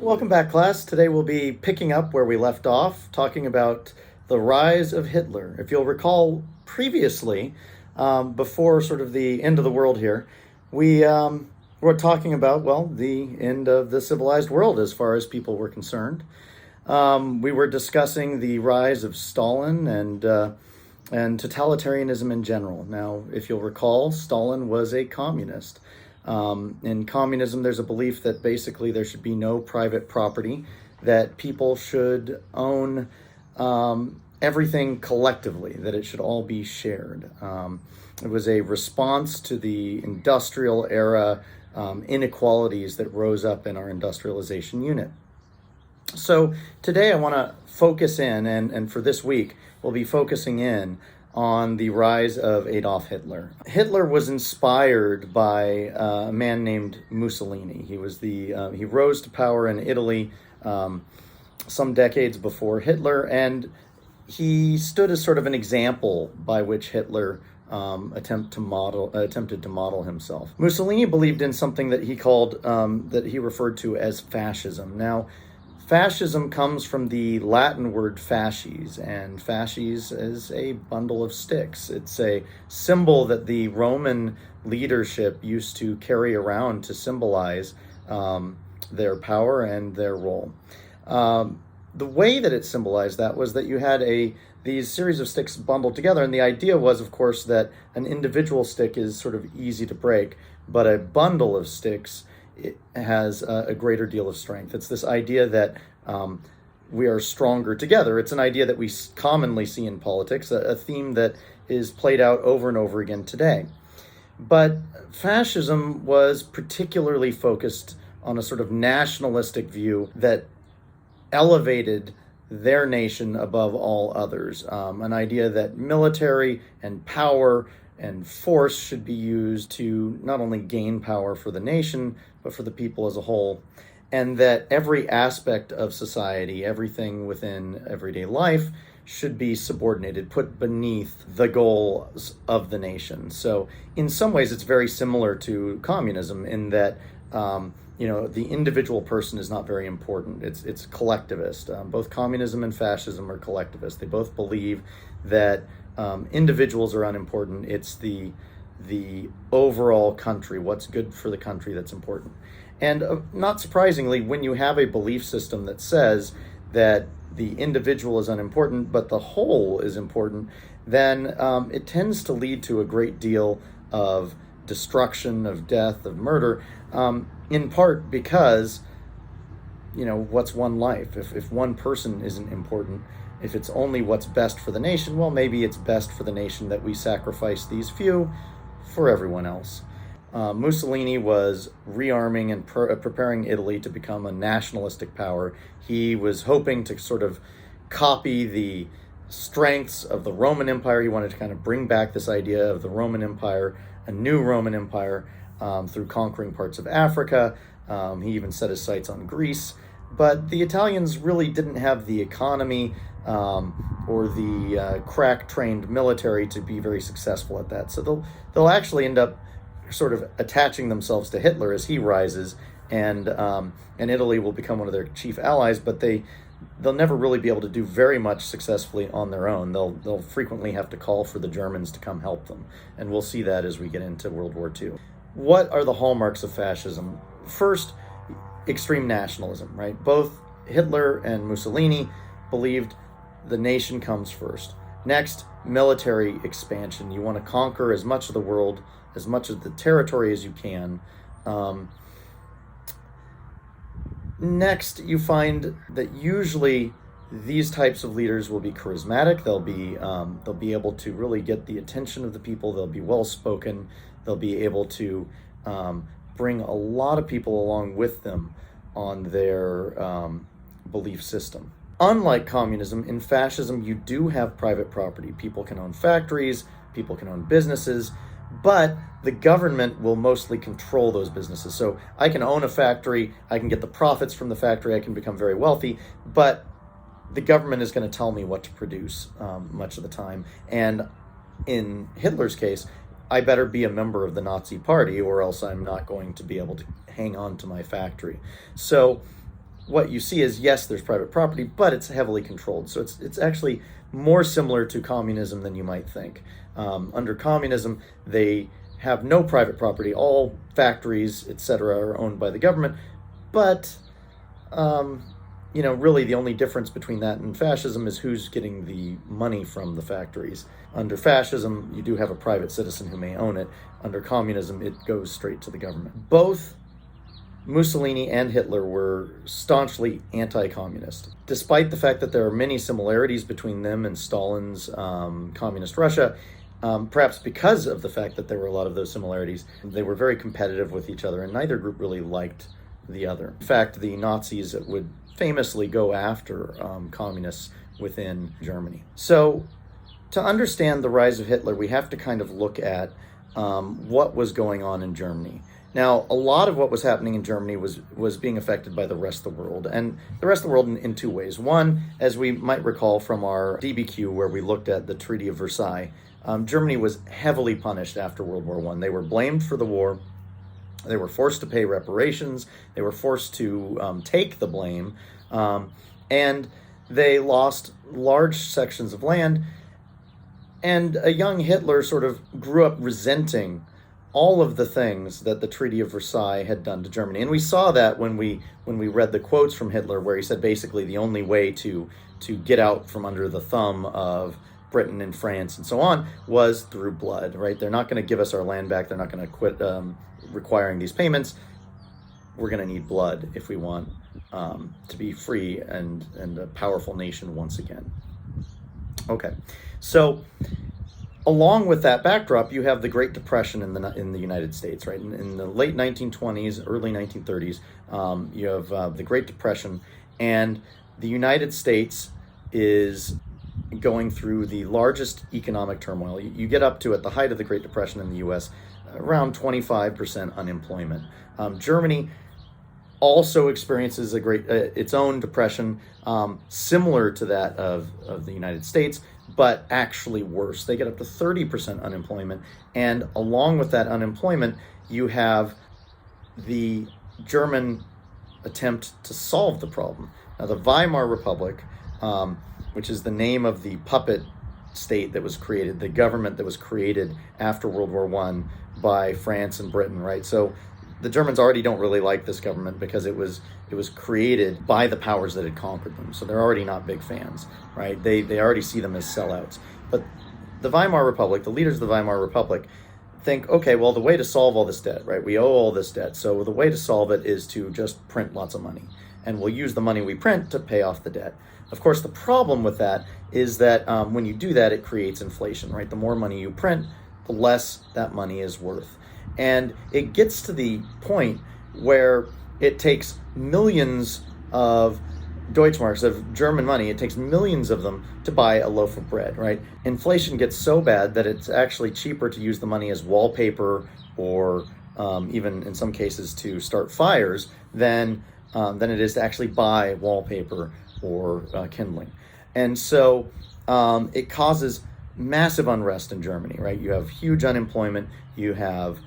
Welcome back, class. Today we'll be picking up where we left off, talking about the rise of Hitler. If you'll recall previously, before sort of the end of the world here, we were talking about, well, the end of the civilized world as far as people were concerned. We were discussing the rise of Stalin and totalitarianism in general. Now, if you'll recall, Stalin was a communist. In communism, there's a belief that basically there should be no private property, that people should own everything collectively, that it should all be shared. It was a response to the industrial era inequalities that rose up in our industrialization unit. So today I want to focus in, and for this week, we'll be focusing in on the rise of Adolf Hitler. Hitler was inspired by a man named Mussolini. He rose to power in Italy some decades before Hitler, and he stood as sort of an example by which Hitler attempted to model himself. Mussolini believed in something that he called, that he referred to as fascism. Now, fascism comes from the Latin word fasces, and fasces is a bundle of sticks. It's a symbol that the Roman leadership used to carry around to symbolize their power and their role. The way that it symbolized that was that you had these series of sticks bundled together, and the idea was, of course, that an individual stick is sort of easy to break, but a bundle of sticks, it has a greater deal of strength. It's this idea that we are stronger together. It's an idea that we commonly see in politics, a theme that is played out over and over again today. But fascism was particularly focused on a sort of nationalistic view that elevated their nation above all others. An idea that military and power and force should be used to not only gain power for the nation, but for the people as a whole, and that every aspect of society, everything within everyday life, should be subordinated, put beneath the goals of the nation. So in some ways, it's very similar to communism in that the individual person is not very important. It's collectivist. Both communism and fascism are collectivist. They both believe that individuals are unimportant. It's the overall country, what's good for the country, that's important. And not surprisingly, when you have a belief system that says that the individual is unimportant, but the whole is important, then it tends to lead to a great deal of destruction, of death, of murder, in part because, what's one life? If one person isn't important, if it's only what's best for the nation, well, maybe it's best for the nation that we sacrifice these few for everyone else. Mussolini was rearming and preparing Italy to become a nationalistic power. He was hoping to sort of copy the strengths of the Roman Empire. He wanted to kind of bring back this idea of the Roman Empire, a new Roman Empire, through conquering parts of Africa. He even set his sights on Greece. But the Italians really didn't have the economy or the crack-trained military to be very successful at that. So they'll actually end up sort of attaching themselves to Hitler as he rises, and Italy will become one of their chief allies. But they'll never really be able to do very much successfully on their own. They'll frequently have to call for the Germans to come help them, and we'll see that as we get into World War II. What are the hallmarks of fascism? First, extreme nationalism, right? Both Hitler and Mussolini believed the nation comes first. Next, military expansion. You want to conquer as much of the world, as much of the territory as you can. Next, you find that usually these types of leaders will be charismatic. They'll be able to really get the attention of the people. They'll be well-spoken. They'll be able to bring a lot of people along with them on their belief system. Unlike communism, in fascism, you do have private property. People can own factories, people can own businesses, but the government will mostly control those businesses. So I can own a factory, I can get the profits from the factory, I can become very wealthy, but the government is going to tell me what to produce much of the time. And in Hitler's case, I better be a member of the Nazi party or else I'm not going to be able to hang on to my factory. So what you see is, yes, there's private property, but it's heavily controlled. So it's actually more similar to communism than you might think. Under communism, they have no private property. All factories, etc., are owned by the government. But, really the only difference between that and fascism is who's getting the money from the factories. Under fascism, you do have a private citizen who may own it. Under communism, it goes straight to the government. Both Mussolini and Hitler were staunchly anti-communist. Despite the fact that there are many similarities between them and Stalin's communist Russia, perhaps because of the fact that there were a lot of those similarities, they were very competitive with each other, and neither group really liked the other. In fact, the Nazis would famously go after communists within Germany. So to understand the rise of Hitler, we have to kind of look at what was going on in Germany. Now, a lot of what was happening in Germany was being affected by the rest of the world, and the rest of the world in two ways. One, as we might recall from our DBQ where we looked at the Treaty of Versailles, Germany was heavily punished after World War I. They were blamed for the war. They were forced to pay reparations. They were forced to take the blame, and they lost large sections of land. And a young Hitler sort of grew up resenting all of the things that the Treaty of Versailles had done to Germany. And we saw that when we read the quotes from Hitler, where he said basically the only way to get out from under the thumb of Britain and France and so on was through blood, right? They're not going to give us our land back. They're not going to quit requiring these payments. We're going to need blood if we want to be free and a powerful nation once again. Okay, so along with that backdrop, you have the Great Depression in the United States, right? In the late 1920s, early 1930s, you have the Great Depression, and the United States is going through the largest economic turmoil. You get up to, at the height of the Great Depression in the U.S., around 25% unemployment. Germany also experiences its own depression, similar to that of the United States, but actually worse. They get up to 30% unemployment, and along with that unemployment, you have the German attempt to solve the problem. Now, the Weimar Republic, which is the name of the puppet state that was created, the government that was created after World War I by France and Britain, right? So the Germans already don't really like this government because it was created by the powers that had conquered them. So they're already not big fans, right? They already see them as sellouts. But the Weimar Republic, the leaders of the Weimar Republic, think, okay, well, the way to solve all this debt, right? We owe all this debt. So the way to solve it is to just print lots of money. And we'll use the money we print to pay off the debt. Of course, the problem with that is that when you do that, it creates inflation, right? The more money you print, the less that money is worth. And it gets to the point where it takes millions of Deutschmarks, of German money, it takes millions of them to buy a loaf of bread, right? Inflation gets so bad that it's actually cheaper to use the money as wallpaper or even in some cases to start fires than it is to actually buy wallpaper or kindling. And so it causes massive unrest in Germany, right? You have huge unemployment, you have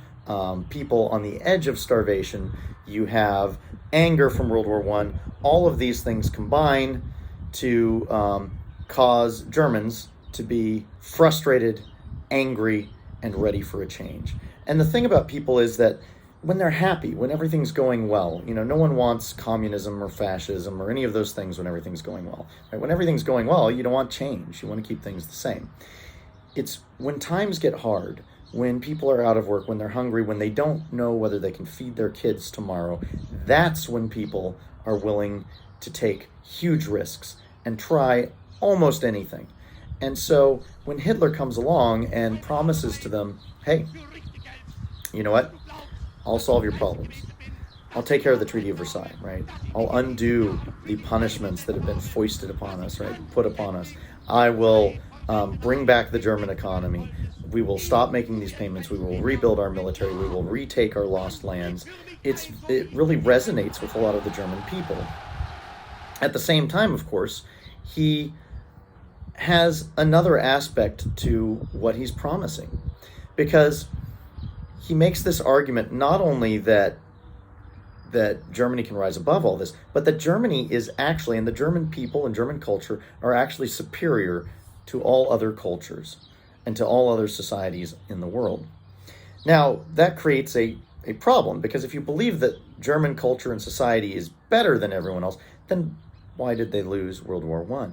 people on the edge of starvation, you have anger from World War I. All of these things combine to cause Germans to be frustrated, angry, and ready for a change. And the thing about people is that when they're happy, when everything's going well, no one wants communism or fascism or any of those things when everything's going well. Right? When everything's going well, you don't want change. You want to keep things the same. It's when times get hard, when people are out of work, when they're hungry, when they don't know whether they can feed their kids tomorrow, that's when people are willing to take huge risks and try almost anything. And so when Hitler comes along and promises to them, hey, you know what? I'll solve your problems. I'll take care of the Treaty of Versailles, right? I'll undo the punishments that have been foisted upon us, right? Put upon us. I will bring back the German economy. We will stop making these payments. We will rebuild our military. We will retake our lost lands. It really resonates with a lot of the German people. At the same time, of course, he has another aspect to what he's promising, because he makes this argument not only that that Germany can rise above all this, but that Germany is actually, and the German people and German culture are actually superior to all other cultures and to all other societies in the world. Now, that creates a problem, because if you believe that German culture and society is better than everyone else, then why did they lose World War I?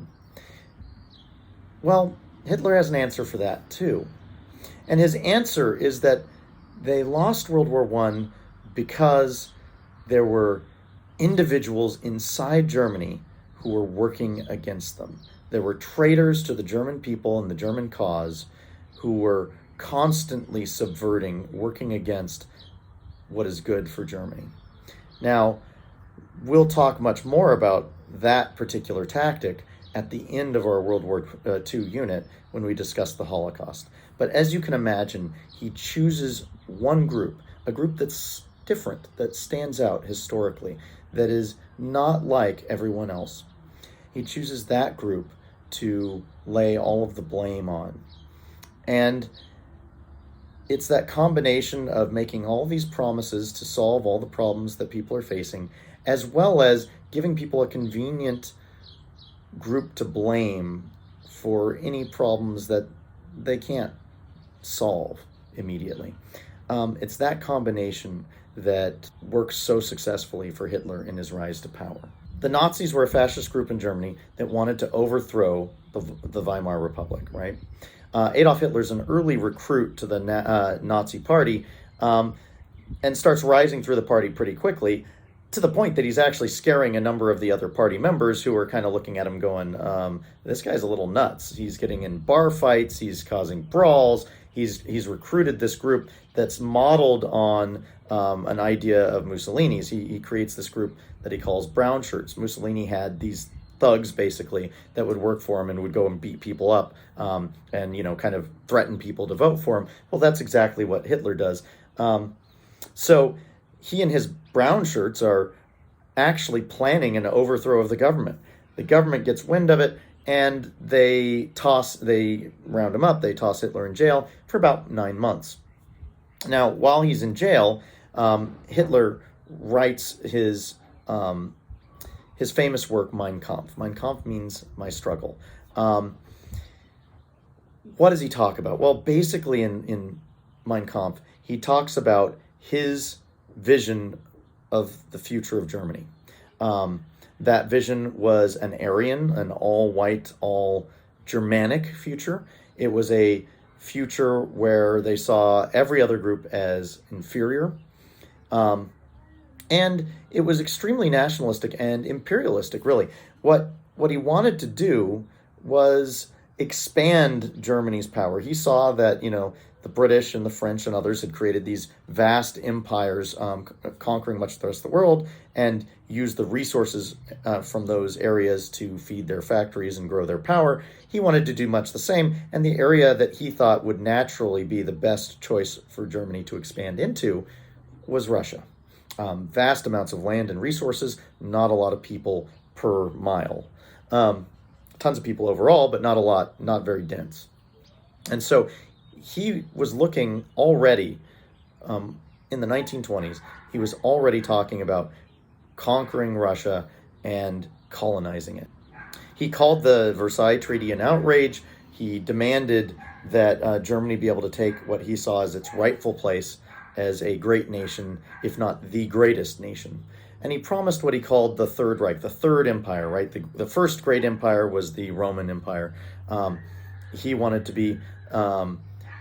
Well, Hitler has an answer for that too. And his answer is that they lost World War I because there were individuals inside Germany who were working against them. There were traitors to the German people and the German cause who were constantly subverting, working against what is good for Germany. Now, we'll talk much more about that particular tactic at the end of our World War II unit when we discuss the Holocaust. But as you can imagine, he chooses one group, a group that's different, that stands out historically, that is not like everyone else. He chooses that group to lay all of the blame on. And it's that combination of making all these promises to solve all the problems that people are facing, as well as giving people a convenient group to blame for any problems that they can't solve immediately. It's that combination that works so successfully for Hitler in his rise to power. The Nazis were a fascist group in Germany that wanted to overthrow the Weimar Republic, right? Adolf Hitler's an early recruit to the Nazi party, and starts rising through the party pretty quickly, to the point that he's actually scaring a number of the other party members who are kind of looking at him going, this guy's a little nuts. He's getting in bar fights, he's causing brawls, he's recruited this group that's modeled on an idea of Mussolini's. He creates this group that he calls brown shirts. Mussolini had these thugs, basically, that would work for him and would go and beat people up, and, kind of threaten people to vote for him. Well, that's exactly what Hitler does. So he and his brown shirts are actually planning an overthrow of the government. The government gets wind of it, and they round him up, they toss Hitler in jail for about 9 months. Now, while he's in jail, Hitler writes his famous work, Mein Kampf. Mein Kampf means my struggle. What does he talk about? Well, basically in Mein Kampf, he talks about his vision of the future of Germany. That vision was an Aryan, an all-white, all-Germanic future. It was a future where they saw every other group as inferior. And it was extremely nationalistic and imperialistic, really. What he wanted to do was expand Germany's power. He saw that, the British and the French and others had created these vast empires, conquering much of the rest of the world, and used the resources from those areas to feed their factories and grow their power. He wanted to do much the same, and the area that he thought would naturally be the best choice for Germany to expand into was Russia. Vast amounts of land and resources, not a lot of people per mile. Tons of people overall, but not a lot, not very dense. And so he was looking already, in the 1920s, he was already talking about conquering Russia and colonizing it. He called the Versailles Treaty an outrage. He demanded that Germany be able to take what he saw as its rightful place as a great nation, if not the greatest nation. And he promised what he called the Third Reich, the Third Empire, right? The first great empire was the Roman Empire. He wanted to be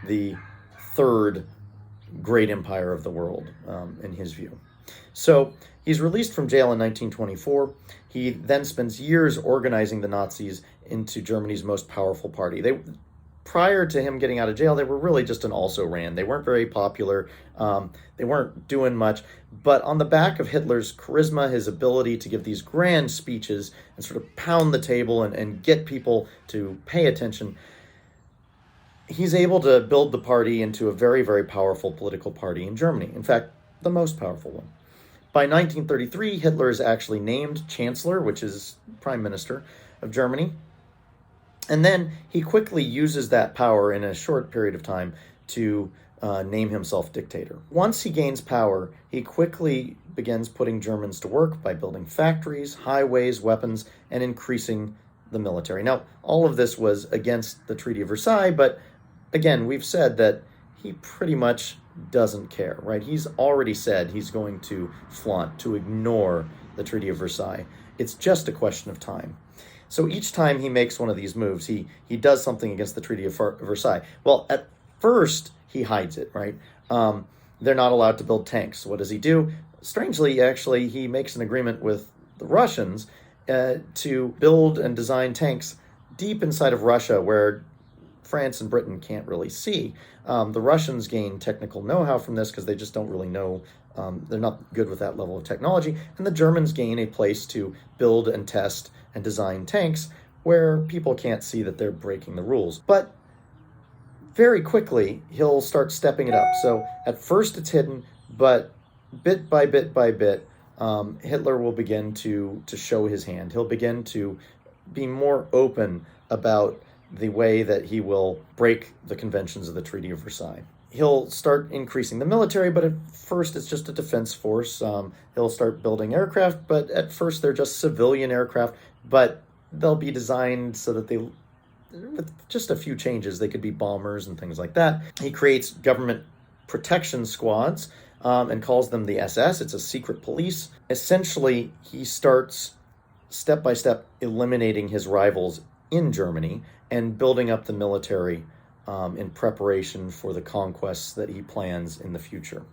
the third great empire of the world, in his view. So he's released from jail in 1924. He then spends years organizing the Nazis into Germany's most powerful party. Prior to him getting out of jail, they were really just an also-ran. They weren't very popular. They weren't doing much. But on the back of Hitler's charisma, his ability to give these grand speeches and sort of pound the table and get people to pay attention, he's able to build the party into a very, very powerful political party in Germany. In fact, the most powerful one. By 1933, Hitler is actually named Chancellor, which is Prime Minister of Germany. And then he quickly uses that power in a short period of time to name himself dictator. Once he gains power, he quickly begins putting Germans to work by building factories, highways, weapons, and increasing the military. Now, all of this was against the Treaty of Versailles, but again, we've said that he pretty much doesn't care, right? He's already said he's going to flaunt, to ignore the Treaty of Versailles. It's just a question of time. So each time he makes one of these moves, he does something against the Treaty of Versailles. Well, at first, he hides it, right? They're not allowed to build tanks. What does he do? Strangely, actually, he makes an agreement with the Russians to build and design tanks deep inside of Russia, where France and Britain can't really see. The Russians gain technical know-how from this because they just don't really know. They're not good with that level of technology. And the Germans gain a place to build and test and design tanks where people can't see that they're breaking the rules. But very quickly, he'll start stepping it up. So at first it's hidden, but bit by bit by bit, Hitler will begin to show his hand. He'll begin to be more open about the way that he will break the conventions of the Treaty of Versailles. He'll start increasing the military, but at first it's just a defense force. He'll start building aircraft, but at first they're just civilian aircraft, but they'll be designed so that they, with just a few changes, they could be bombers and things like that. He creates government protection squads and calls them the SS. It's a secret police. Essentially, he starts step by step eliminating his rivals in Germany and building up the military in preparation for the conquests that he plans in the future.